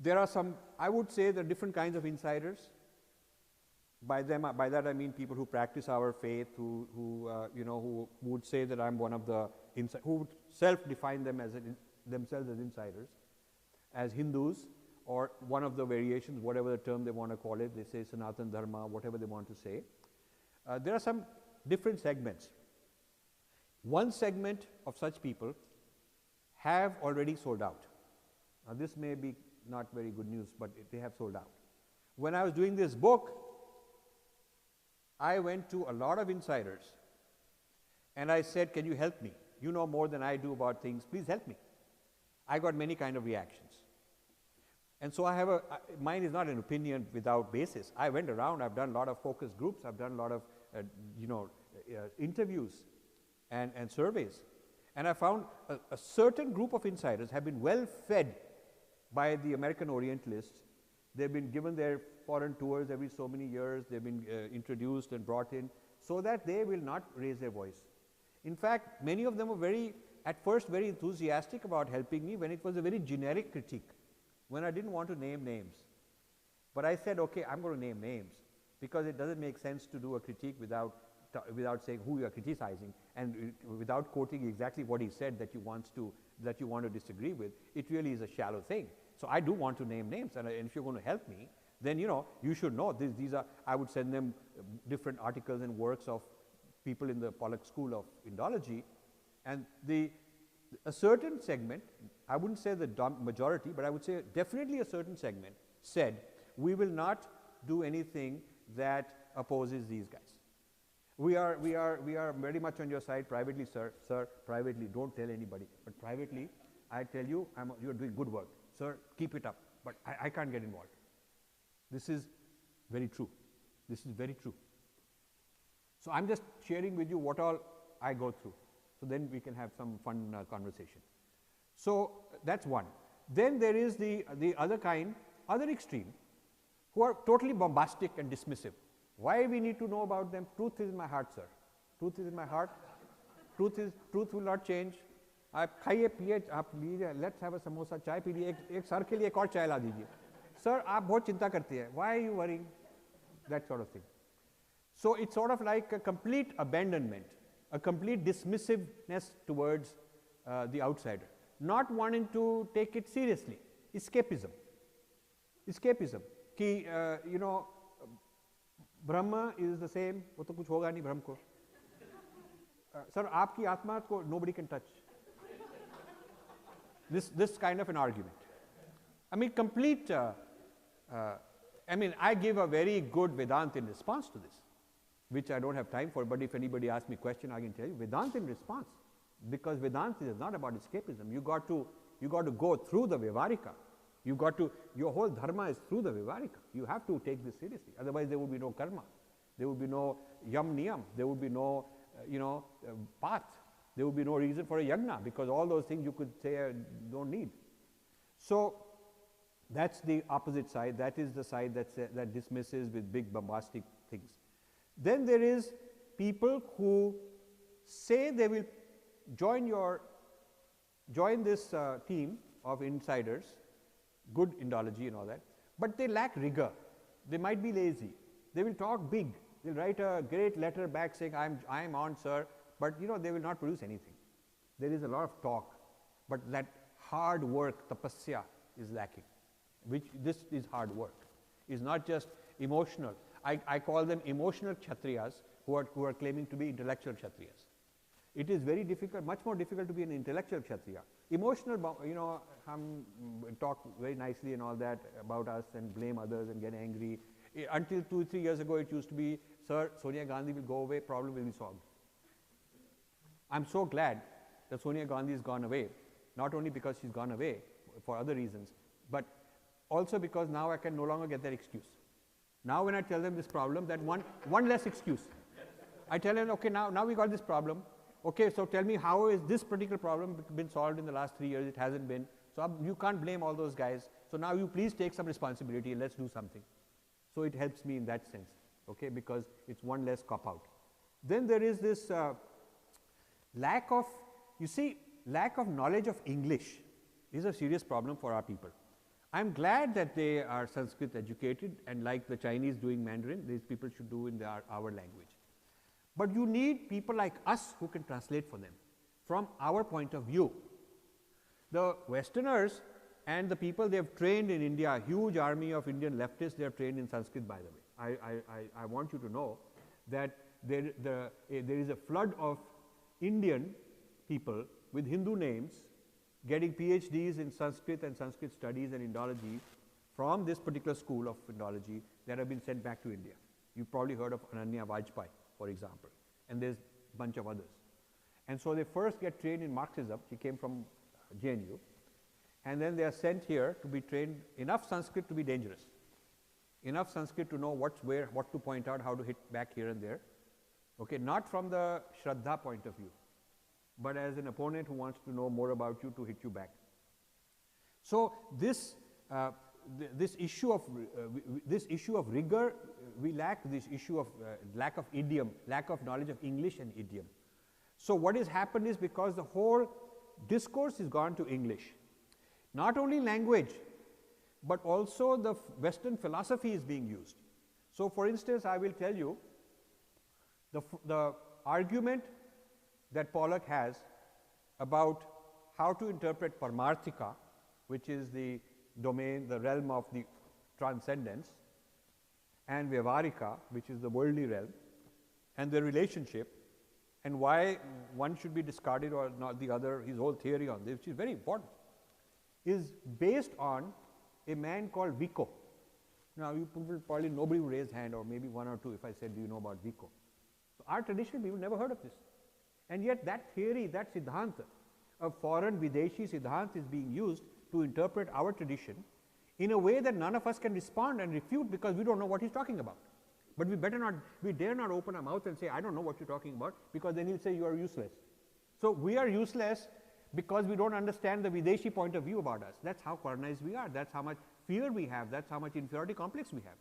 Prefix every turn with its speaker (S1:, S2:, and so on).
S1: There are some, I would say, there are different kinds of insiders. By that I mean people who practice our faith, who would say that I'm one of the who would self-define themselves as insiders, as Hindus, or one of the variations, whatever the term they want to call it. They say Sanatana Dharma, whatever they want to say. There are some different segments. One segment of such people have already sold out. Now, this may be not very good news, but they have sold out. When I was doing this book, I went to a lot of insiders and I said, can you help me? You know more than I do about things, please help me. I got many kind of reactions. And so I have mine is not an opinion without basis. I went around, I've done a lot of focus groups, I've done a lot of interviews and surveys. And I found a certain group of insiders have been well fed by the American Orientalists. They've been given their foreign tours every so many years, they've been introduced and brought in, so that they will not raise their voice. In fact, many of them were at first very enthusiastic about helping me when it was a very generic critique, when I didn't want to name names. But I said, okay, I'm going to name names, because it doesn't make sense to do a critique without saying who you are criticizing, and without quoting exactly what he said that you want to disagree with. It really is a shallow thing. So I do want to name names, and if you're going to help me, then you should know these are. I would send them different articles and works of people in the Pollock School of Indology, and a certain segment, I wouldn't say the majority, but I would say definitely a certain segment said, we will not do anything that opposes these guys. We are very much on your side privately, sir. Sir, privately, don't tell anybody. But privately, I tell you, you're doing good work. Sir, keep it up. But I can't get involved. This is very true. This is very true. So I'm just sharing with you what all I go through. So then we can have some fun conversation. So that's one. Then there is the other kind, other extreme, who are totally bombastic and dismissive. Why we need to know about them? Truth is in my heart, sir. Truth is in my heart. Truth will not change. आप खाइए पिए आप लीजिए, let's have a samosa, चाय P लीजिए, एक sir के लिए एक और चाय ला दीजिए. Sir, आप बहुत चिंता करते हैं. Why are you worrying? That sort of thing. So it's sort of like a complete abandonment, a complete dismissiveness towards the outsider, not wanting to take it seriously. Escapism. Escapism. कि Brahma is the same, वो तो कुछ होगा नहीं ब्रह्म को. Sir, आपकी आत्मा को nobody can touch. This kind of an argument. I mean, complete. I give a very good Vedanta in response to this, which I don't have time for. But if anybody asks me a question, I can tell you Vedanta in response, because Vedanta is not about escapism. You got to go through the Vyavarika. Your whole dharma is through the Vyavarika. You have to take this seriously. Otherwise, there would be no karma. There would be no yam niyam. There would be no, path. There would be no reason for a yagna, because all those things you could say don't need. So that's the opposite side. That is the side that dismisses with big bombastic things. Then there is people who say they will join this team of insiders, good Indology and all that, but they lack rigor. They might be lazy. They will talk big. They'll write a great letter back saying, I'm on, sir, but they will not produce anything. There is a lot of talk, but that hard work, tapasya, is lacking, which this is hard work. It's not just emotional. I call them emotional Kshatriyas who are claiming to be intellectual Kshatriyas. It is very difficult, much more difficult to be an intellectual Kshatriya. Emotional, talk very nicely and all that about us and blame others and get angry. Until 2-3 years ago, it used to be, sir, Sonia Gandhi will go away, problem will be solved. I'm so glad that Sonia Gandhi has gone away, not only because she's gone away for other reasons, but also because now I can no longer get that excuse. Now when I tell them this problem, that one less excuse. I tell them, okay, now we got this problem. Okay, so tell me, how is this particular problem been solved in the last 3 years? It hasn't been. So you can't blame all those guys. So now you please take some responsibility and let's do something. So it helps me in that sense, okay, because it's one less cop-out. Then there is this lack of knowledge of English is a serious problem for our people. I'm glad that they are Sanskrit educated, and like the Chinese doing Mandarin, these people should do in our language. But you need people like us who can translate for them from our point of view. The Westerners and the people they have trained in India, a huge army of Indian leftists, they are trained in Sanskrit, by the way. I want you to know that there is a flood of Indian people with Hindu names getting PhDs in Sanskrit and Sanskrit studies and Indology from this particular school of Indology that have been sent back to India. You've probably heard of Ananya Vajpayee, for example, and there's a bunch of others. And so they first get trained in Marxism. She came from JNU, and then they are sent here to be trained enough Sanskrit to be dangerous, enough Sanskrit to know what's where, what to point out, how to hit back here and there. Okay, not from the Shraddha point of view, but as an opponent who wants to know more about you to hit you back. So this this issue of rigor we lack, this issue of lack of idiom, lack of knowledge of English and idiom. So what has happened is, because the whole discourse has gone to English, not only language, but also the Western philosophy is being used. So for instance, I will tell you the argument that Pollock has about how to interpret Paramarthika, which is the domain, the realm of the transcendence, and Vyavaharika, which is the worldly realm, and their relationship, and why one should be discarded or not the other, his whole theory on this, which is very important, is based on a man called Vico. Now, you probably nobody will raise hand, or maybe one or two if I said, do you know about Vico? So our traditional people never heard of this. And yet that theory, that Siddhanta of foreign Videshi Siddhanta is being used to interpret our tradition in a way that none of us can respond and refute, because we don't know what he's talking about. But we dare not open our mouth and say, I don't know what you're talking about, because then he'll say you are useless. So we are useless because we don't understand the Videshi point of view about us. That's how colonized we are. That's how much fear we have. That's how much inferiority complex we have.